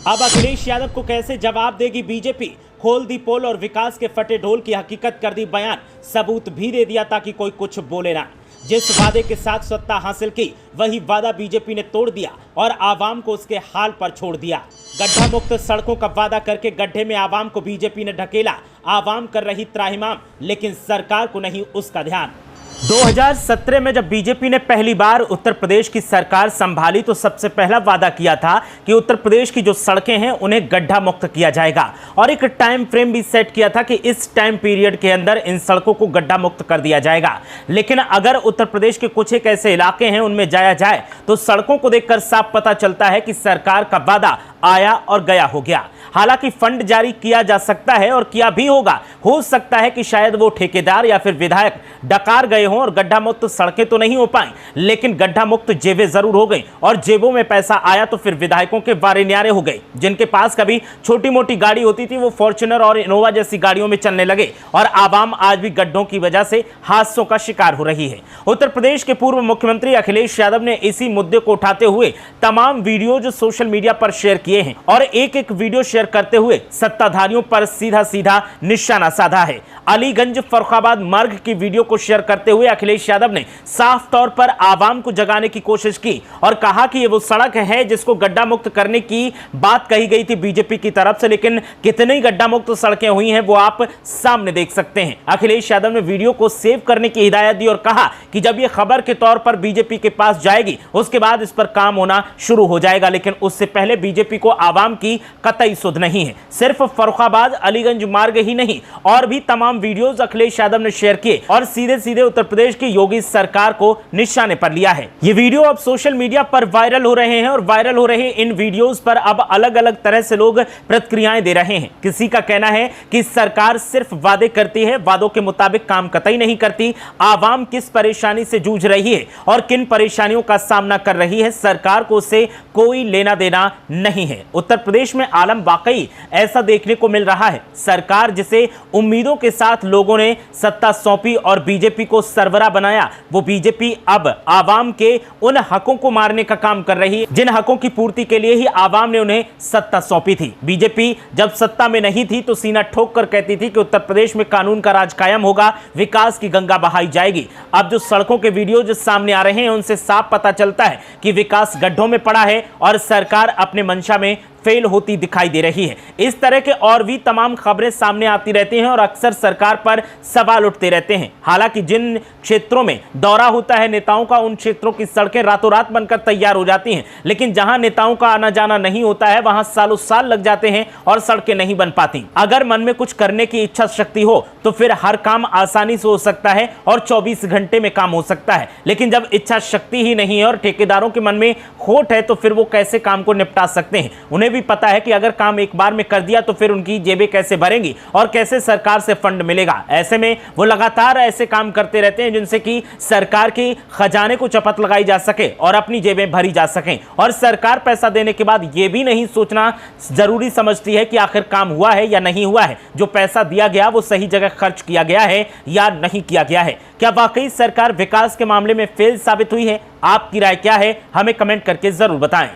अब अखिलेश यादव को कैसे जवाब देगी बीजेपी? खोल दी पोल और विकास के फटे ढोल की हकीकत कर दी बयान, सबूत भी दे दिया ताकि कोई कुछ बोले ना। जिस वादे के साथ सत्ता हासिल की वही वादा बीजेपी ने तोड़ दिया और आवाम को उसके हाल पर छोड़ दिया। गड्ढा मुक्त सड़कों का वादा करके गड्ढे में आवाम को बीजेपी ने ढकेला। आवाम कर रही त्राहिमाम, लेकिन सरकार को नहीं उसका ध्यान। 2017 में जब बीजेपी ने पहली बार उत्तर प्रदेश की सरकार संभाली तो सबसे पहला वादा किया था कि उत्तर प्रदेश की जो सड़कें हैं उन्हें गड्ढा मुक्त किया जाएगा और एक टाइम फ्रेम भी सेट किया था कि इस टाइम पीरियड के अंदर इन सड़कों को गड्ढा मुक्त कर दिया जाएगा। लेकिन अगर उत्तर प्रदेश के कुछ एक ऐसे इलाके हैं उनमें जाया जाए तो सड़कों को देखकर साफ पता चलता है कि सरकार का वादा आया और गया हो गया। हालांकि फंड जारी किया जा सकता है और किया भी होगा। हो सकता है कि शायद वो ठेकेदार या फिर विधायक डकार गए हों और गड्ढा मुक्त सड़कें तो नहीं हो पाई, लेकिन गड्ढा मुक्त जेबें जरूर हो गई और जेबों में पैसा आया तो फिर विधायकों के वारे न्यारे हो गए। जिनके पास कभी छोटी मोटी गाड़ी होती थी वो फॉर्च्यूनर और इनोवा जैसी गाड़ियों में चलने लगे और आवाम आज भी गड्ढों की वजह से हादसों का शिकार हो रही है। उत्तर प्रदेश के पूर्व मुख्यमंत्री अखिलेश यादव ने इसी मुद्दे को उठाते हुए तमाम वीडियो जो सोशल मीडिया पर शेयर किए हैं और एक एक वीडियो शेयर करते हुए सत्ताधारियों पर सीधा सीधा निशाना साधा है। अलीगंज फर्रुखाबाद मार्ग की वीडियो को शेयर करते हुए अखिलेश यादव ने साफ तौर पर आवाम को जगाने की कोशिश की और कहा कि ये वो सड़क है जिसको गड्ढा मुक्त करने की बात कही गई थी बीजेपी की तरफ से, लेकिन कितनी गड्ढा मुक्त सड़कें हुई हैं वो आप सामने देख सकते हैं। अखिलेश यादव ने वीडियो को सेव करने की हिदायत दी और कहा कि जब ये खबर के तौर पर बीजेपी के पास जाएगी उसके बाद इस पर काम होना शुरू हो जाएगा, लेकिन उससे पहले बीजेपी को आवाम की कतई सुध नहीं है। सिर्फ फर्रुखाबाद अलीगंज मार्ग ही नहीं और भी तमाम वीडियोस अखिलेश यादव ने शेयर किए और सीधे सीधे उत्तर प्रदेश की योगी सरकार को निशाने पर लिया है। ये वीडियो अब सोशल मीडिया पर वायरल हो रहे हैं और वायरल हो रहे इन वीडियोस पर अब अलग अलग तरह से लोग प्रतिक्रियाएं दे रहे हैं। किसी का कहना है कि सरकार सिर्फ वादे करती है, वादों के मुताबिक काम कतई नहीं करती। आवाम किस परेशानी से जूझ रही है और किन परेशानियों का सामना कर रही है, सरकार को उससे कोई लेना देना नहीं है। उत्तर प्रदेश में आलम वाकई ऐसा देखने को मिल रहा है। सरकार जिसे उम्मीदों के साथ लोगों ने सत्ता सौंपी और बीजेपी को सरवरा बनाया, वो बीजेपी अब आवाम के उन हकों को मारने का काम कर रही है जिन हकों की पूर्ति के लिए ही आवाम ने उन्हें सत्ता सौंपी थी। बीजेपी जब सत्ता में नहीं थी तो सीना ठोक कर कहती थी कि उत्तर प्रदेश में कानून का राज कायम होगा, विकास की गंगा बहाई जाएगी। अब जो सड़कों के वीडियो जो सामने आ रहे हैं उनसे साफ पता चलता है कि विकास गड्ढों में पड़ा है और सरकार अपने मंशा में फेल होती दिखाई दे रही है। इस तरह के और भी तमाम खबरें सामने आती रहती हैं और अक्सर सरकार पर सवाल उठते रहते हैं। हालांकि जिन क्षेत्रों में दौरा होता है नेताओं का, उन क्षेत्रों की सड़कें रातों रात बनकर तैयार हो जाती हैं, लेकिन जहां नेताओं का आना जाना नहीं होता है वहां सालों साल लग जाते हैं और सड़कें नहीं बन पाती। अगर मन में कुछ करने की इच्छा शक्ति हो तो फिर हर काम आसानी से हो सकता है और 24 घंटे में काम हो सकता है, लेकिन जब इच्छा शक्ति ही नहीं है और ठेकेदारों के मन में खोट है तो फिर वो कैसे काम को निपटा सकते हैं। उन्हें भी पता है कि अगर काम एक बार में कर दिया तो फिर उनकी जेबें कैसे भरेंगी और कैसे सरकार से फंड मिलेगा। ऐसे में वो लगातार ऐसे काम करते रहते हैं जिनसे कि सरकार की खजाने को चपत लगाई जा सके और अपनी जेबें भरी जा सकें। और सरकार पैसा देने के बाद ये भी नहीं सोचना जरूरी समझती है कि आखिर काम हुआ है या नहीं हुआ है, जो पैसा दिया गया वो सही जगह खर्च किया गया है या नहीं किया गया है। क्या वाकई सरकार विकास के मामले में फेल साबित हुई है? आपकी राय क्या है? हमें कमेंट करके जरूर बताएं।